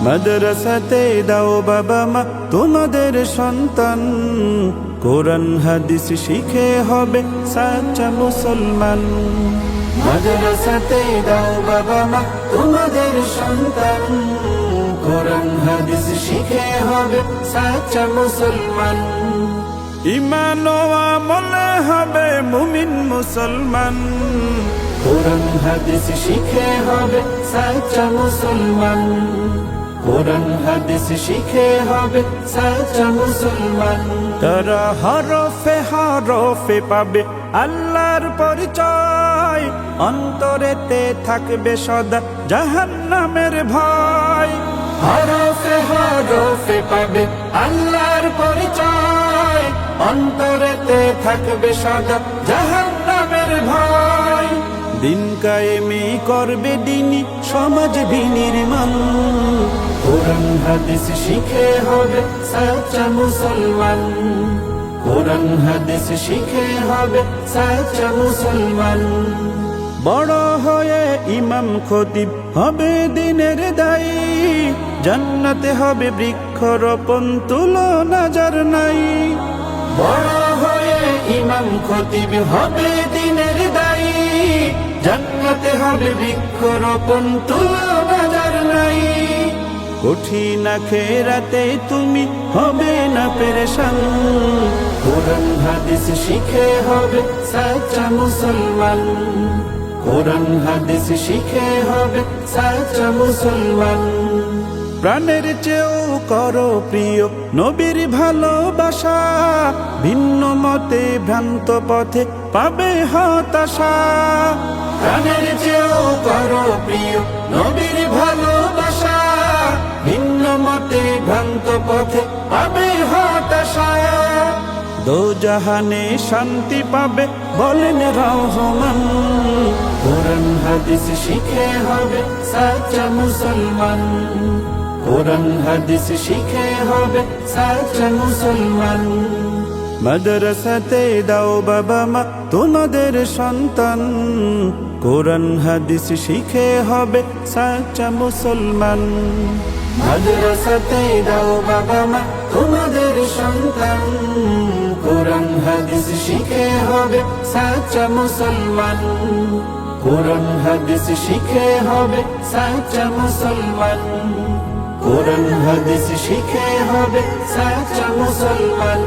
মাদ্রাসাতে দাও বাবা মা তোমাদের সন্তান, কোরআন হাদিস শিখে হবে সাচ্চা মুসলমান। মাদ্রাসাতে দাও বাবা মা তোমাদের সন্তান, কোরআন হাদিস শিখে হবে সাচ্চা মুসলমান। ঈমান ও আমলে হবে মুমিন মুসলমান, কোরআন হাদিস শিখে হবে সাচ্চা মুসলমান। কোরআন হাদিস শিখে হবে সাচ্চা মুসলমান। তারা হরফে হরফে পাবে আল্লাহর পরিচয়, অন্তরেতে থাকবে সদা জাহান্নামের ভয়। হরফে হরফে পাবে আল্লাহর পরিচয়, অন্তরেতে থাকবে সদা জাহান্নামের ভয়। দিন কায়েমি করবে দিনী সমাজ বিনির্মাণ, কোরআন হাদিস শিখে হবে সাচ্চা মুসলমান। কোরআন হাদিস শিখে হবে সাচ্চা মুসলমান। বড় হয়ে ইমাম খতিব হবে দিনের দায়ী, জান্নাতে হবে বৃক্ষরোপণ তুলনা যার নাই। বড় হয়ে ইমাম খতিব হবে দিনের দায়ী, জান্নাতে হবে বৃক্ষরোপণ তুলনা যার নাই। কঠিন আখিরাতে তুমি হবে না পেরেশান, কোরআন হাদিস শিখে হবে সাচ্চা মুসলমান। কোরআন হাদিস শিখে হবে সাচ্চা মুসলমান। প্রাণের চেয়েও করো প্রিয় নবীর ভালোবাসা, ভিন্ন মতে ভ্রান্ত পথে পাবে হতাশা। প্রাণের চেয়েও করো প্রিয় নবীর ভালোবাসা, ভিন্ন মতে ভ্রান্ত পথে পাবে হতাশা। দোজাহানে শান্তি পাবে বলেন রহমান, কোরআন হাদিস শিখে হবে সাচ্চা মুসলমান। কোরআন হাদিস শিখে হবে সাচ্চা মুসলমান। মাদ্রাসাতে দাও বাবা মা তোমাদের সন্তান, কোরআন হাদিস শিখে হবে সাচ্চা মুসলমান। মাদ্রাসাতে দাও বাবা মা তোমাদের সন্তান, কোরআন হাদিস শিখে হবে সাচ্চা মুসলমান। কোরআন হাদিস শিখে হবে সাচ্চা মুসলমান। কোরআন হাদিস শিখে হবে সাচ্চা মুসলমান।